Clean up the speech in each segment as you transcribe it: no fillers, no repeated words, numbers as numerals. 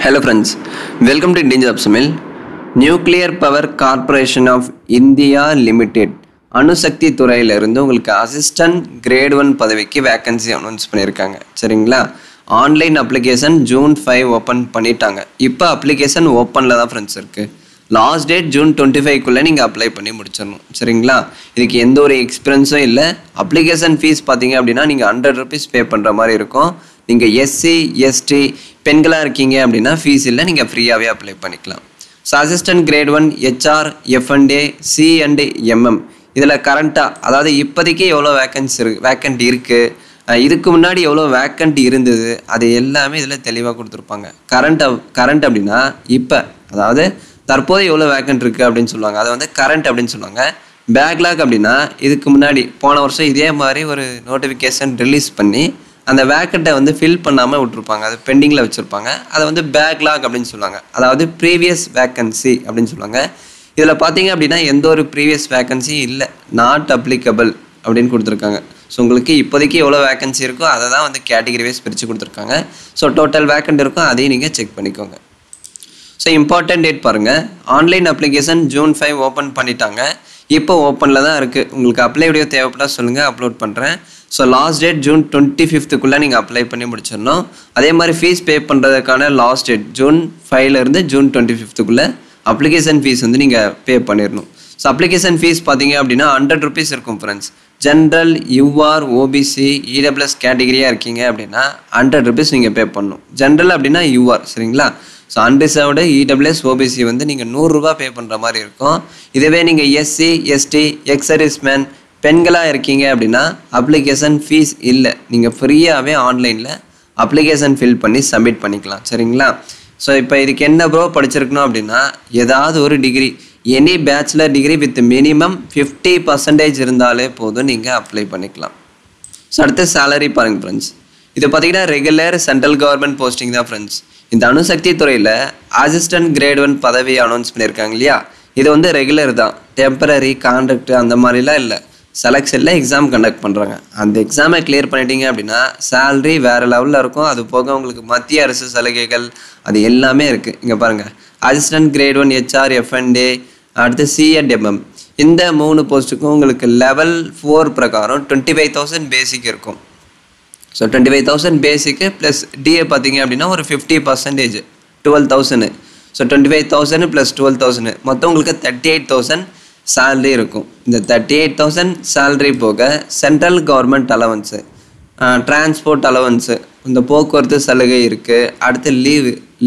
Hello friends, welcome to Indian Job Summil. Nuclear Power Corporation of India Limited அணுசக்தி துறையில இருந்து உங்களுக்கு assistant grade 1 பதவிக்கு வேகன்சி அனௌன்ஸ் பண்ணியிருக்காங்க. சரிங்களா? ஆன்லைன் அப்ளிகேஷன் ஜூன் 5 ஓப்பன் பண்ணிட்டாங்க. இப்போ அப்ளிகேஷன் ஓப்பனில் தான் ஃப்ரெண்ட்ஸ் இருக்குது. லாஸ்ட் டேட் ஜூன் 25க்குள்ளே நீங்கள் அப்ளை பண்ணி முடிச்சிடணும். சரிங்களா? இதுக்கு எந்த ஒரு எக்ஸ்பீரியன்ஸும் இல்லை. அப்ளிகேஷன் ஃபீஸ் பார்த்தீங்க அப்படின்னா நீங்கள் 100 rupees பே பண்ணுற மாதிரி இருக்கும். நீங்கள் எஸ்சி எஸ்டி பெண்களாக இருக்கீங்க அப்படின்னா ஃபீஸ் இல்லை, நீங்கள் ஃப்ரீயாகவே அப்ளை பண்ணிக்கலாம். So assistant grade 1 HR FNA CNTMM இதில் கரண்ட்டாக அதாவது இப்போதைக்கு எவ்வளோ வேக்கண்ட் இருக்குது, இதுக்கு முன்னாடி எவ்வளோ வேக்கண்ட் இருந்தது, அது எல்லாமே இதில் தெளிவாக கொடுத்துருப்பாங்க. கரண்ட் அப்படின்னா இப்போ அதாவது தற்போது எவ்வளோ வேக்கண்ட் இருக்குது அப்படின்னு சொல்லுவாங்க, அதை வந்து கரண்ட் அப்படின்னு சொல்லுவாங்க. பேக்லாக் அப்படின்னா இதுக்கு முன்னாடி போன வருஷம் இதே மாதிரி ஒரு நோட்டிஃபிகேஷன் ரிலீஸ் பண்ணி அந்த வேக்கண்ட்டை வந்து ஃபில் பண்ணாமல் விட்டுருப்பாங்க, அது பெண்டிங்கில் வச்சுருப்பாங்க, அதை வந்து பேக்லாக் அப்படின்னு சொல்லுவாங்க. அதாவது ப்ரீவியஸ் வேக்கன்சி அப்படின்னு சொல்லுவாங்க. இதில் பார்த்தீங்க அப்படின்னா எந்த ஒரு ப்ரீவியஸ் வேக்கன்சி இல்லை, நாட் அப்ளிகபிள் அப்படின்னு கொடுத்துருக்காங்க. ஸோ உங்களுக்கு இப்போதைக்கு எவ்வளோ வேக்கன்சி இருக்கோ அதை தான் வந்து கேட்டகரி வைஸ் பிரித்து கொடுத்துருக்காங்க. ஸோ டோட்டல் வேக்கண்ட் இருக்கும், அதையும் நீங்கள் செக் பண்ணிக்கோங்க. ஸோ இம்பார்ட்டன்ட் டேட் பாருங்கள், ஆன்லைன் அப்ளிகேஷன் ஜூன் 5 ஓப்பன் பண்ணிட்டாங்க. இப்போ ஓப்பனில் தான் இருக்குது. உங்களுக்கு அப்ளை வீடியோ தேவைப்பட்டால் சொல்லுங்கள், அப்லோட் பண்ணுறேன். ஸோ லாஸ்ட் டேட் ஜூன் 25க்குள்ளே நீங்கள் அப்ளை பண்ணி முடிச்சிடணும். அதே மாதிரி ஃபீஸ் பே பண்ணுறதுக்கான லாஸ்ட் டேட் ஜூன் 5லேருந்து ஜூன் 25க்குள்ளே அப்ளிகேஷன் ஃபீஸ் வந்து நீங்கள் பே பண்ணிடணும். ஸோ அப்ளிகேஷன் ஃபீஸ் பார்த்தீங்க அப்படின்னா 100 rupees இருக்கும் friends. General UR OBC EWS கேட்டகிரியாக இருக்கீங்க அப்படின்னா 100 rupees நீங்கள் பே பண்ணணும். ஜென்ரல் அப்படின்னா யூஆர், சரிங்களா? ஸோ அன்ரிசர்வ்டு இடபிள்யூஎஸ் ஓபிசி வந்து நீங்கள் 100 ரூபா பே பண்ணுற மாதிரி இருக்கும். இதுவே நீங்கள் எஸ்சி எஸ்டி எக்ஸ் சர்வீஸ்மேன் பெண்களாக இருக்கீங்க அப்படின்னா அப்ளிகேஷன் ஃபீஸ் இல்லை, நீங்கள் ஃப்ரீயாகவே ஆன்லைனில் அப்ளிகேஷன் ஃபில் பண்ணி சப்மிட் பண்ணிக்கலாம். சரிங்களா? ஸோ இப்போ இதுக்கு என்ன ப்ரோ படிச்சிருக்கணும் அப்படின்னா ஏதாவது ஒரு degree, any bachelor degree with minimum 50% இருந்தாலே போதும், நீங்கள் அப்ளை பண்ணிக்கலாம். ஸோ அடுத்த சேலரி பாருங்கள் ஃப்ரெண்ட்ஸ். இது பார்த்தீங்கன்னா ரெகுலர் சென்ட்ரல் கவர்மெண்ட் போஸ்டிங் தான் ஃப்ரெண்ட்ஸ். இந்த அணுசக்தி துறையில் அசிஸ்டன்ட் கிரேட் 1 பதவி அனௌன்ஸ் பண்ணியிருக்காங்க இல்லையா, இது வந்து ரெகுலர் தான், டெம்பரரி கான்ட்ராக்ட் அந்த மாதிரிலாம் இல்லை. செலெக்ஷனில் எக்ஸாம் கண்டக்ட் பண்ணுறாங்க. அந்த எக்ஸாமை கிளியர் பண்ணிட்டீங்க அப்படின்னா சேலரி வேறு லெவலில் இருக்கும். அது போக உங்களுக்கு மத்திய அரசு சலுகைகள் அது எல்லாமே இருக்குது. இங்கே பாருங்கள், அசிஸ்டன்ட் கிரேட் 1 ஹெச்ஆர் எஃப்என்ஏ அடுத்து சிஎன்டிஎம்எம் இந்த 3 போஸ்ட்டுக்கும் உங்களுக்கு லெவல் 4 பிரகாரம் 25,000 பேசிக் இருக்கும். ஸோ 25,000 பேசிக்கு ப்ளஸ் டிஏ பார்த்தீங்க அப்படின்னா ஒரு 50% 12,000. ஸோ 25,000 ப்ளஸ் 12,000 மொத்தம் உங்களுக்கு 38,000 சேலரி இருக்கும். இந்த 38,000 சேலரி போக central government allowance, transport allowance, இந்த போக்குவரத்து சலுகை இருக்குது. அடுத்து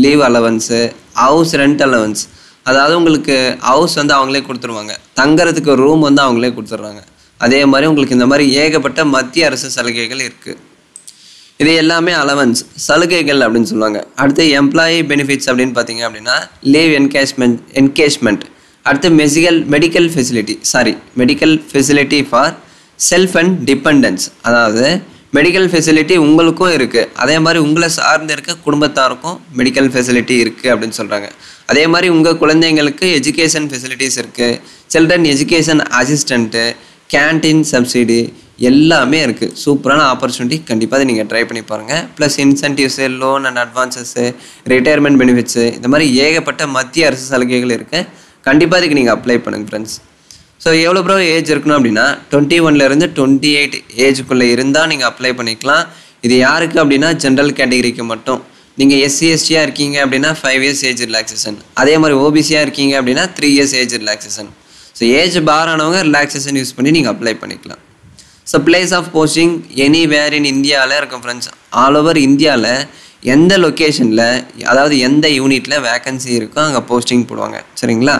leave allowance, house rent allowance, அதாவது உங்களுக்கு ஹவுஸ் வந்து அவங்களே கொடுத்துருவாங்க, தங்குறதுக்கு ரூம் வந்து அவங்களே கொடுத்துட்றாங்க. அதே மாதிரி உங்களுக்கு இந்த மாதிரி ஏகப்பட்ட மத்திய அரசு சலுகைகள் இருக்குது. இது எல்லாமே அலவன்ஸ் சலுகைகள் அப்படின்னு சொல்லுவாங்க. அடுத்து எம்ப்ளாயி பெனிஃபிட்ஸ் அப்படின்னு பார்த்தீங்க அப்படின்னா லீவ் என்கேஜ்மெண்ட், அடுத்து medical facility for self and dependence, அதாவது மெடிக்கல் ஃபெசிலிட்டி உங்களுக்கும் இருக்குது, அதே மாதிரி உங்களை சார்ந்து இருக்க குடும்பத்தாருக்கும் மெடிக்கல் ஃபெசிலிட்டி இருக்குது அப்படின்னு சொல்கிறாங்க. அதே மாதிரி உங்கள் குழந்தைங்களுக்கு எஜுகேஷன் ஃபெசிலிட்டிஸ் இருக்குது, children education assistant, canteen subsidy எல்லாமே இருக்குது. சூப்பரான ஆப்பர்ச்சுனிட்டி, கண்டிப்பாக அதை நீங்கள் ட்ரை பண்ணி பாருங்கள். Plus incentives, loan and advances, retirement benefits, இந்த மாதிரி ஏகப்பட்ட மத்திய அரசு சலுகைகள் இருக்குது. கண்டிப்பாக இதுக்கு நீங்கள் அப்ளை பண்ணுங்கள் ஃப்ரெண்ட்ஸ். ஸோ எவ்வளோ ப்ரோ ஏஜ் இருக்கணும் அப்படின்னா 21லேருந்து 28 ஏஜுக்குள்ளே இருந்தால் நீங்கள் அப்ளை பண்ணிக்கலாம். இது யாருக்கு அப்படின்னா ஜென்ரல் கேட்டகரிக்கு மட்டும். நீங்கள் எஸ்சி எஸ்டியாக இருக்கீங்க அப்படின்னா 5 years ஏஜ் ரிலாக்ஸேஷன், அதே மாதிரி ஓபிசியாக இருக்கீங்க அப்படின்னா 3 years age relaxation. So age bar ஆனவங்க ரிலாக்ஸேஷன் யூஸ் பண்ணி நீங்கள் அப்ளை பண்ணிக்கலாம். So place of posting anywhere in இந்தியாவில் இருக்கும் ஃப்ரெண்ட்ஸ். ஆல் ஓவர் இந்தியாவில் எந்த லொக்கேஷனில் அதாவது எந்த யூனிட்டில் வேக்கன்சி இருக்கோ அங்கே போஸ்டிங் போடுவாங்க. சரிங்களா?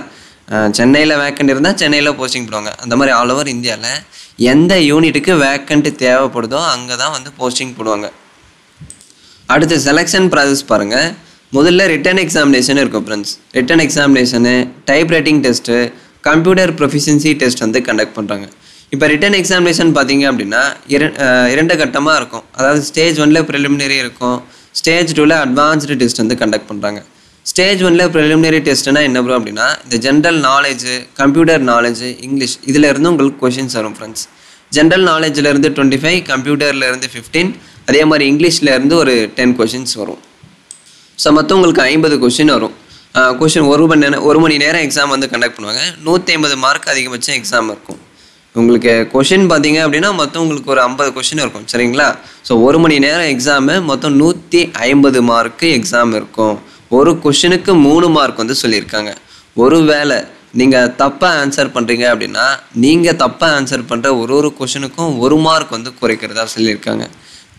சென்னையில் வேக்கண்ட் இருந்தால் சென்னையில் போஸ்டிங் போடுவாங்க. அந்த மாதிரி ஆல் ஓவர் இந்தியாவில் எந்த யூனிட்டுக்கு வேக்கண்ட் தேவைப்படுதோ அங்கே தான் வந்து போஸ்டிங் போடுவாங்க. அடுத்து செலெக்ஷன் ப்ராசஸ் பாருங்கள். முதல்ல ரிட்டன் எக்ஸாமினேஷன் இருக்கும் friends. Written examination, type writing test, computer proficiency test வந்து கண்டக்ட் பண்ணுறாங்க. இப்போ ரிட்டன் எக்ஸாமினேஷன் பார்த்தீங்க அப்படின்னா 2 கட்டமாக இருக்கும். அதாவது ஸ்டேஜ் 1ல் ப்ரிலிமினரி இருக்கும், ஸ்டேஜ் 2ல் அட்வான்ஸ்டு டெஸ்ட் வந்து கண்டக்ட் பண்ணுறாங்க. ஸ்டேஜ் 1ல் ப்ரிலிமினரி டெஸ்ட்னா என்ன ப்ரோ அப்படின்னா இந்த general knowledge, computer knowledge, English இதில் இருந்து உங்களுக்கு கொஷின்ஸ் வரும் ஃப்ரெண்ட்ஸ். ஜென்ரல் நாலேஜிலேருந்து 25, கம்ப்யூட்டர்லேருந்து 15, அதே மாதிரி இங்கிலீஷ்லேருந்து ஒரு 10 கொஷின்ஸ் வரும். ஸோ மொத்தம் உங்களுக்கு 50 கொஷின் வரும். கொஷின் ஒரு மணி நேரம் எக்ஸாம் வந்து கண்டக்ட் பண்ணுவாங்க. 150 மார்க் அதிகபட்சம் எக்ஸாம் இருக்கும். உங்களுக்கு கொஷின் பார்த்தீங்க அப்படின்னா மொத்தம் உங்களுக்கு ஒரு 50 கொஷின் இருக்கும். சரிங்களா? ஸோ ஒரு மணி நேரம் எக்ஸாமு மொத்தம் 150 மார்க்கு எக்ஸாம் இருக்கும். ஒரு கொஷினுக்கு 3 மார்க் வந்து சொல்லியிருக்காங்க. ஒரு வேளை நீங்கள் தப்பாக ஆன்சர் பண்ணுறீங்க அப்படின்னா நீங்கள் தப்பாக ஆன்சர் பண்ணுற ஒரு கொஷினுக்கும் 1 மார்க் வந்து குறைக்கிறதா சொல்லியிருக்காங்க.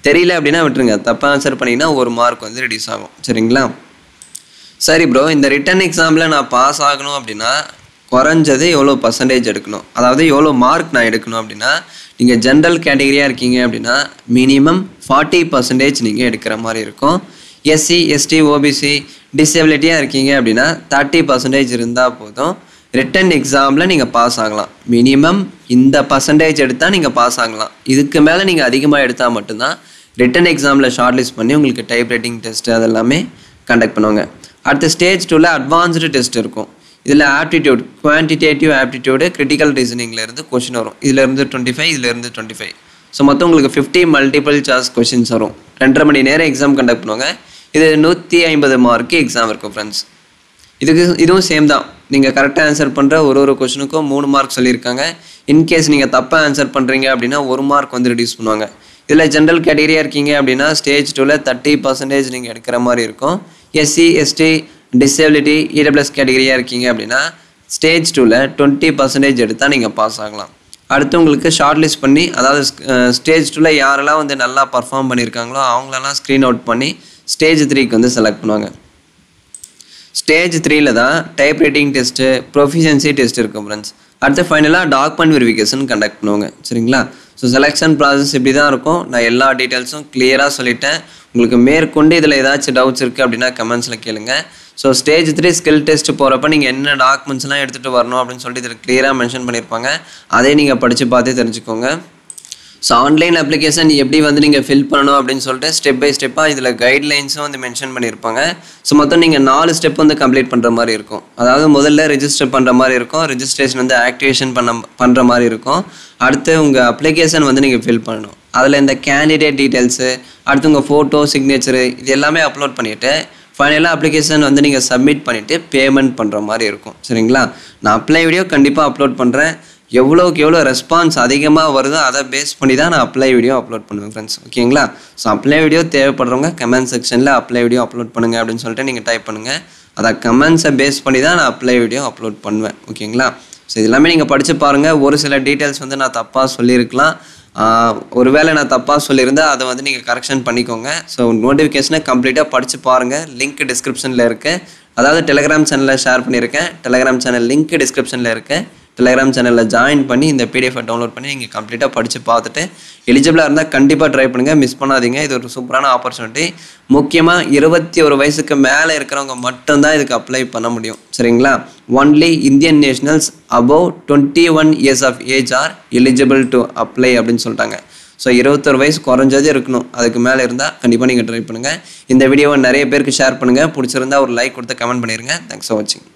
தெரியல அப்படின்னா விட்டுருங்க. தப்பாக ஆன்சர் பண்ணிங்கன்னா 1 மார்க் வந்து ரெடியூஸ் ஆகும். சரிங்களா? சரி ப்ரோ, இந்த ரிட்டன் எக்ஸாமில் நான் பாஸ் ஆகணும் அப்படின்னா குறைஞ்சது எவ்வளோ பர்சன்டேஜ் எடுக்கணும், அதாவது எவ்வளோ மார்க் நான் எடுக்கணும் அப்படின்னா, நீங்கள் ஜென்ரல் கேட்டகரியாக இருக்கீங்க அப்படின்னா மினிமம் 40% நீங்கள் எடுக்கிற மாதிரி இருக்கும். எஸ்சி எஸ்டி ஓபிசி டிசபிலிட்டியாக இருக்கீங்க அப்படின்னா 30% இருந்தால் போதும். ரிட்டன் எக்ஸாமில் நீங்கள் பாஸ் ஆகலாம். மினிமம் இந்த பர்சன்டேஜ் எடுத்தால் நீங்கள் பாஸ் ஆகலாம். இதுக்கு மேலே நீங்கள் அதிகமாக எடுத்தால் மட்டும்தான் ரிட்டன் எக்ஸாமில் ஷார்ட் லிஸ்ட் பண்ணி உங்களுக்கு டைப் ரைட்டிங் டெஸ்ட்டு அதெல்லாமே கண்டக்ட் பண்ணுவாங்க. அடுத்த ஸ்டேஜ் 2ல் அட்வான்ஸ்டு டெஸ்ட் இருக்கும். இதில் ஆப்டிடியூட், குவான்டிடேட்டிவ் ஆப்டிடியூடு, கிரிட்டிக்கல் ரீசனிங்லேருந்து கொஷின் வரும். இதிலேருந்து 25, இதிலேருந்து 25. ஸோ மொத்தம் உங்களுக்கு 50 மல்டிபிள் சாய்ஸ் கொஷின்ஸ் வரும். 2.5 மணி நேரம் எக்ஸாம் கண்டக்ட் பண்ணுவாங்க. இது 150 மார்க்கு எக்ஸாம் இருக்கும் ஃப்ரெண்ட்ஸ். இதுவும் சேம் தான். நீங்கள் கரெக்டாக ஆன்சர் பண்ணுற ஒரு கொஷினுக்கும் 3 மார்க் சொல்லியிருக்காங்க. இன்கேஸ் நீங்கள் தப்பாக ஆன்சர் பண்ணுறீங்க அப்படின்னா 1 மார்க் வந்து ரெடியூஸ் பண்ணுவாங்க. இதில் ஜென்ரல் கேட்டகரியாக இருக்கீங்க அப்படின்னா ஸ்டேஜ் 2ல் 30% நீங்கள் எடுக்கிற மாதிரி இருக்கும். எஸ்சி எஸ்டி டிசபிலிட்டி இடபிள்யூஎஸ் கேட்டகரியாக இருக்கீங்க அப்படின்னா ஸ்டேஜ் 2ல் 20% எடுத்தால் நீங்கள் பாஸ் ஆகலாம். அடுத்து உங்களுக்கு ஷார்ட் லிஸ்ட் பண்ணி, அதாவது ஸ்டேஜ் 2ல் யாரெல்லாம் வந்து நல்லா பர்ஃபார்ம் பண்ணியிருக்காங்களோ அவங்களெல்லாம் ஸ்க்ரீன் அவுட் பண்ணி ஸ்டேஜ் 3க்கு வந்து செலக்ட் பண்ணுவாங்க. ஸ்டேஜ் 3ல் தான் type writing test, proficiency test இருக்கும் ஃப்ரெண்ட்ஸ். அடுத்து ஃபைனலாக டாக்குமெண்ட் வெரிஃபிகேஷன் கண்டக்ட் பண்ணுவாங்க. சரிங்களா? ஸோ செலெக்ஷன் ப்ராசஸ் இப்படி தான் இருக்கும். நான் எல்லா டீட்டெயில்ஸும் கிளியராக சொல்லிட்டேன். உங்களுக்கு மேற்கொண்டு இதில் ஏதாச்சும் டவுட்ஸ் இருக்குது அப்படின்னா கமெண்ட்ஸில் கேளுங்க. ஸோ ஸ்டேஜ் 3 ஸ்கில் டெஸ்ட் போகிறப்ப நீங்கள் என்ன டாக்குமெண்ட்ஸ்லாம் எடுத்துகிட்டு வரணும் அப்படின்னு சொல்லிட்டு இதில் கிளியராக மென்ஷன் பண்ணியிருப்பாங்க. அதே நீங்கள் படித்து பார்த்தே தெரிஞ்சுக்கோங்க. ஸோ ஆன்லைன் அப்ளிகேஷன் எப்படி வந்து நீங்கள் ஃபில் பண்ணணும் அப்படின்னு சொல்லிட்டு ஸ்டெப் பை ஸ்டெப்பாக இதில் கைட்லைன்ஸும் வந்து மென்ஷன் பண்ணியிருப்பாங்க. ஸோ மொத்தம் நீங்கள் 4 ஸ்டெப் வந்து கம்ப்ளீட் பண்ணுற மாதிரி இருக்கும். அதாவது முதல்ல ரெஜிஸ்டர் பண்ணுற மாதிரி இருக்கும். ரெஜிஸ்ட்ரேஷன் வந்து ஆக்டிவேஷன் பண்ணுற மாதிரி இருக்கும். அடுத்து உங்கள் அப்ளிகேஷன் வந்து நீங்கள் ஃபில் பண்ணணும். அதில் இந்த கேண்டிடேட் டீட்டெயில்ஸு, அடுத்து உங்கள் ஃபோட்டோ, சிக்னேச்சரு இது எல்லாமே அப்லோட் பண்ணிவிட்டு ஃபைனலாக அப்ளிகேஷன் வந்து நீங்கள் சப்மிட் பண்ணிவிட்டு பேமெண்ட் பண்ணுற மாதிரி இருக்கும். சரிங்களா? நான் அப்ளை வீடியோ கண்டிப்பாக அப்லோட் பண்ணுறேன். எவ்வளோக்கு எவ்வளோ ரெஸ்பான்ஸ் அதிகமாக வருதோ அதை பேஸ் பண்ணி தான் நான் அப்ளை வீடியோ அப்லோட் பண்ணுவேன் ஃப்ரெண்ட்ஸ். ஓகேங்களா? ஸோ அப்ளை வீடியோ தேவைப்படுறவங்க கமெண்ட் செக்ஷனில் அப்ளை வீடியோ அப்லோட் பண்ணுங்கள் அப்படின்னு சொல்லிட்டு நீங்கள் டைப் பண்ணுங்கள். அதை கமெண்ட்ஸை பேஸ் பண்ணி தான் நான் அப்ளை வீடியோ அப்லோட் பண்ணுவேன். ஓகேங்களா? ஸோ இது எல்லாமே நீங்கள் படித்து பாருங்கள். ஒரு சில டீட்டெயில்ஸ் வந்து நான் தப்பாக சொல்லியிருக்கலாம். ஒருவேளை நான் தப்பாக சொல்லியிருந்தால் அதை வந்து நீங்கள் கரெக்ஷன் பண்ணிக்கோங்க. ஸோ நோட்டிஃபிகேஷனை கம்ப்ளீட்டாக படித்து பாருங்கள். லிங்க் டிஸ்கிரிப்ஷனில் இருக்குது. அதாவது டெலிகிராம் சேனலில் ஷேர் பண்ணியிருக்கேன். டெலிகிராம் சேனல் லிங்க் டிஸ்கிரிப்ஷனில் இருக்குது. டெலிகிராம் சேனலில் ஜாயின் பண்ணி இந்த பிடிஎஃபை டவுன்லோட் பண்ணி நீங்கள் கம்ப்ளீட்டாக படித்து பார்த்துட்டு எலிஜிபிளாக இருந்தால் கண்டிப்பாக ட்ரை பண்ணுங்கள். மிஸ் பண்ணாதீங்க. இது ஒரு சூப்பரான ஆப்பர்ச்சுனிட்டி. முக்கியமாக 21 வயசுக்கு மேலே இருக்கிறவங்க மட்டும்தான் இதுக்கு அப்ளை பண்ண முடியும். சரிங்களா? Only Indian nationals above 21 years of age are eligible to apply அப்படின்னு சொல்லிட்டாங்க. ஸோ 21 வயசு குறைஞ்சதே இருக்கணும். அதுக்கு மேலே இருந்தால் கண்டிப்பாக நீங்கள் ட்ரை பண்ணுங்கள். இந்த வீடியோவை நிறைய பேருக்கு ஷேர் பண்ணுங்கள். பிடிச்சிருந்தா ஒரு லைக் கொடுத்து கமெண்ட் பண்ணிடுங்க. தேங்க்ஸ் ஃபார் வாட்சிங்.